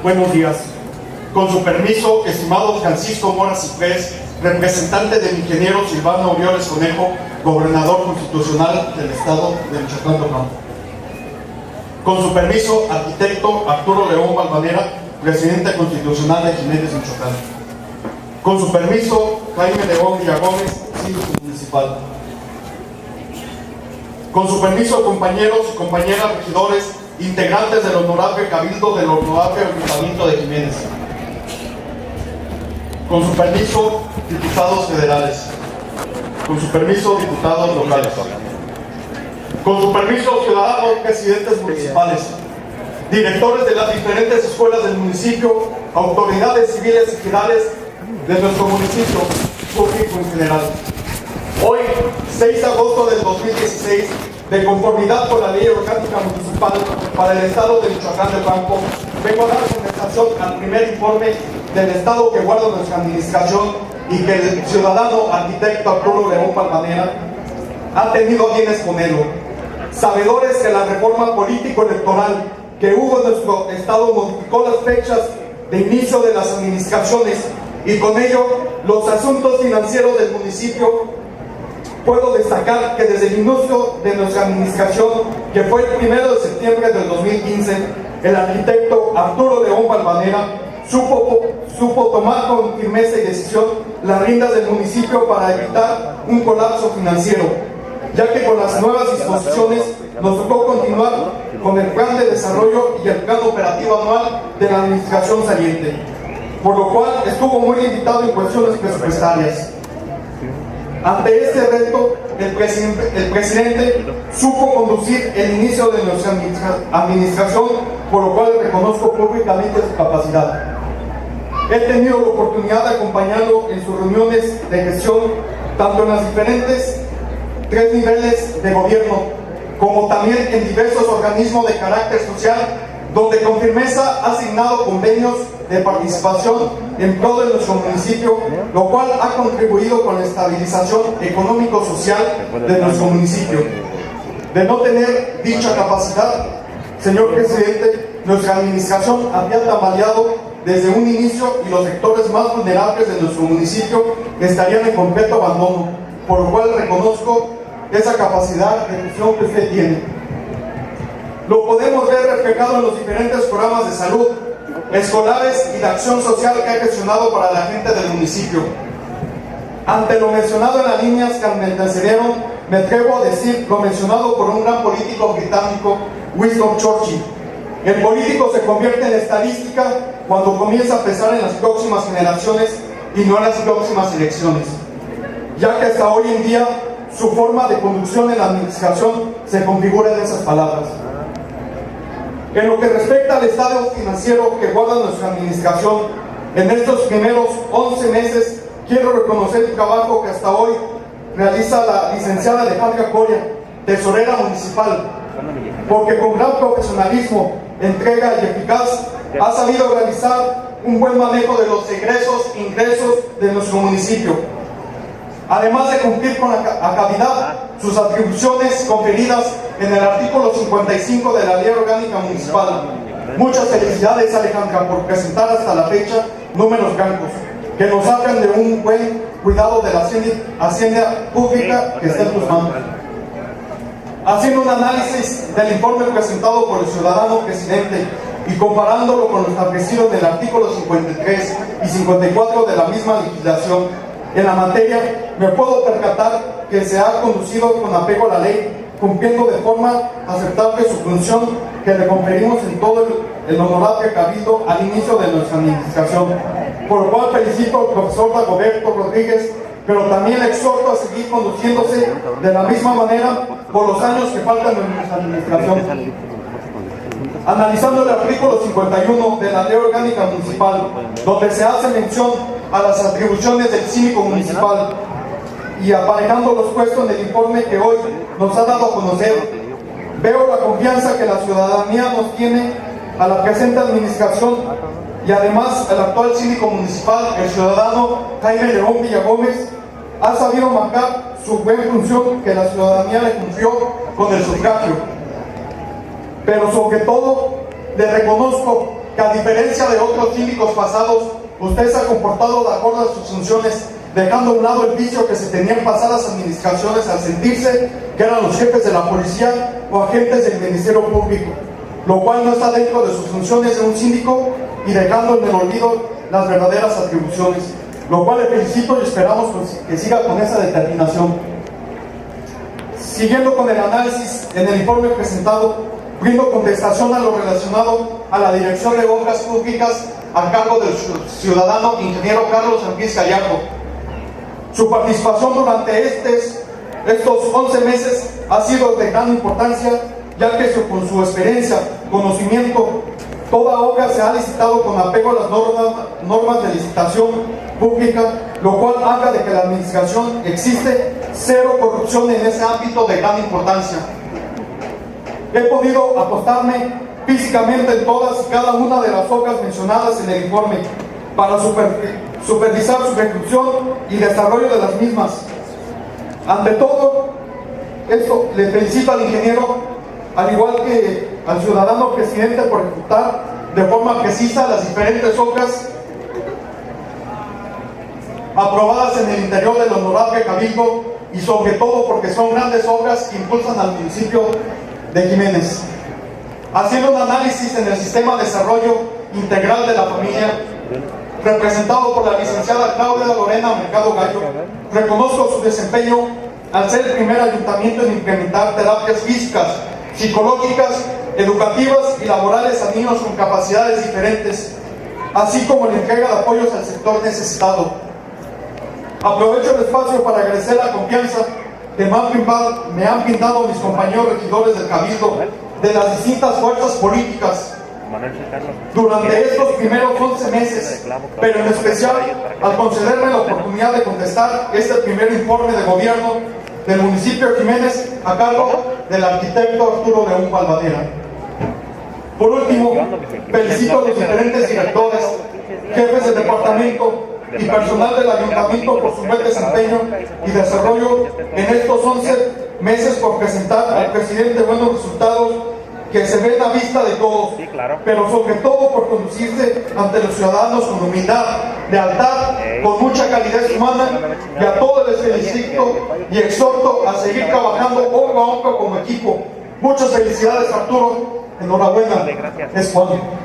Buenos días. Con su permiso, estimado Francisco Mora Ciprés, representante del ingeniero Silvano Orioles Conejo, gobernador constitucional del estado de Michoacán de Ocampo. Con su permiso, arquitecto Arturo León Valvanera, presidente constitucional de Jiménez, Michoacán. Con su permiso, Jaime León Villagómez, síndico municipal. Con su permiso, compañeros y compañeras regidores, integrantes del honorable Cabildo del honorable Ayuntamiento de Jiménez. Con su permiso, diputados federales. Con su permiso, diputados locales. Con su permiso, ciudadanos, presidentes municipales, directores de las diferentes escuelas del municipio, autoridades civiles y federales de nuestro municipio, público en general. Hoy, 6 de agosto del 2016, de conformidad con la Ley Orgánica Municipal para el Estado de Michoacán de Ocampo, vengo a dar contestación al primer informe del Estado que guarda nuestra administración y que el ciudadano arquitecto Arturo León Valvanera ha tenido a bien exponerlo. Sabedores que la reforma político-electoral que hubo en nuestro Estado modificó las fechas de inicio de las administraciones y con ello los asuntos financieros del municipio. Puedo destacar que desde el inicio de nuestra administración, que fue el 1 de septiembre del 2015, el arquitecto Arturo León Valvanera supo tomar con firmeza y decisión las riendas del municipio para evitar un colapso financiero, ya que con las nuevas disposiciones nos tocó continuar con el plan de desarrollo y el plan operativo anual de la administración saliente, por lo cual estuvo muy limitado en cuestiones presupuestarias. Ante este reto, el presidente supo conducir el inicio de nuestra administración, por lo cual reconozco públicamente su capacidad. He tenido la oportunidad de acompañarlo en sus reuniones de gestión, tanto en las diferentes 3 niveles de gobierno, como también en diversos organismos de carácter social, donde con firmeza ha asignado convenios de participación en pro de nuestro municipio, lo cual ha contribuido con la estabilización económico-social de nuestro municipio. De no tener dicha capacidad, señor presidente, nuestra administración había tambaleado desde un inicio y los sectores más vulnerables de nuestro municipio estarían en completo abandono, por lo cual reconozco esa capacidad de gestión que usted tiene. Lo podemos ver reflejado en los diferentes programas de salud, escolares y de acción social que ha gestionado para la gente del municipio. Ante lo mencionado en las líneas que me antecedieron, me atrevo a decir lo mencionado por un gran político británico, Winston Churchill. El político se convierte en estadística cuando comienza a pesar en las próximas generaciones y no en las próximas elecciones, ya que hasta hoy en día su forma de conducción en la administración se configura en esas palabras. En lo que respecta al estado financiero que guarda nuestra administración, en estos primeros 11 meses quiero reconocer el trabajo que hasta hoy realiza la licenciada Alejandra Coria, tesorera municipal, porque con gran profesionalismo, entrega y eficaz ha sabido realizar un buen manejo de los egresos e ingresos de nuestro municipio, además de cumplir con a cabalidad sus atribuciones conferidas en el artículo 55 de la Ley Orgánica Municipal. Muchas felicidades, Alejandra, por presentar hasta la fecha números blancos que nos hablan de un buen cuidado de la hacienda pública que está en tus manos. Haciendo un análisis del informe presentado por el ciudadano presidente y comparándolo con lo establecido en el artículo 53 y 54 de la misma legislación en la materia, me puedo percatar que se ha conducido con apego a la ley, cumpliendo de forma aceptable su función que le conferimos en todo el honorable cabildo al inicio de nuestra administración, por lo cual felicito al profesor Dagoberto Rodríguez, pero también le exhorto a seguir conduciéndose de la misma manera por los años que faltan en nuestra administración. Analizando el artículo 51 de la Ley Orgánica Municipal, donde se hace mención a las atribuciones del síndico municipal, y aparejando los puestos en el informe que hoy nos ha dado a conocer, veo la confianza que la ciudadanía nos tiene a la presente administración y además el actual síndico municipal, el ciudadano Jaime León Villagómez, ha sabido marcar su buena función que la ciudadanía le cumplió con el sufragio. Pero sobre todo, le reconozco que a diferencia de otros síndicos pasados, usted se ha comportado de acuerdo a sus funciones, dejando a un lado el vicio que se tenía en pasadas administraciones al sentirse que eran los jefes de la policía o agentes del Ministerio Público, lo cual no está dentro de sus funciones de un síndico y dejando en el olvido las verdaderas atribuciones, lo cual le felicito y esperamos que siga con esa determinación. Siguiendo con el análisis en el informe presentado, brindo contestación a lo relacionado a la Dirección de Obras Públicas a cargo del ciudadano ingeniero Carlos Enrique Gallardo. Su participación durante estos 11 meses ha sido de gran importancia, ya que con su experiencia, conocimiento, toda obra se ha licitado con apego a las normas de licitación pública, lo cual habla de que la administración existe cero corrupción en ese ámbito de gran importancia. He podido apostarme físicamente en todas y cada una de las obras mencionadas en el informe para supervisar su ejecución y desarrollo de las mismas. Ante todo esto, le felicito al ingeniero, al igual que al ciudadano presidente, por ejecutar de forma precisa las diferentes obras aprobadas en el interior del honorable Cabildo, y sobre todo porque son grandes obras que impulsan al municipio de Jiménez. Haciendo un análisis en el sistema de desarrollo integral de la familia, representado por la licenciada Claudia Lorena Mercado Gallo, reconozco su desempeño al ser el primer ayuntamiento en implementar terapias físicas, psicológicas, educativas y laborales a niños con capacidades diferentes, así como la entrega de apoyos al sector necesitado. Aprovecho el espacio para agradecer la confianza que me han brindado mis compañeros regidores del Cabildo de las distintas fuerzas políticas durante estos primeros 11 meses, pero en especial al concederme la oportunidad de contestar este primer informe de gobierno del municipio de Jiménez a cargo del arquitecto Arturo León Balvanera. Por último, felicito a los diferentes directores, jefes de departamento y personal del ayuntamiento por su buen desempeño y desarrollo en estos 11 meses por presentar al presidente buenos resultados que se ven a vista de todos, pero sobre todo por conducirse ante los ciudadanos con humildad, lealtad, con mucha calidez humana, y a todos les felicito y exhorto a seguir trabajando hombro a hombro como equipo. Muchas felicidades, Arturo, enhorabuena, es Juan.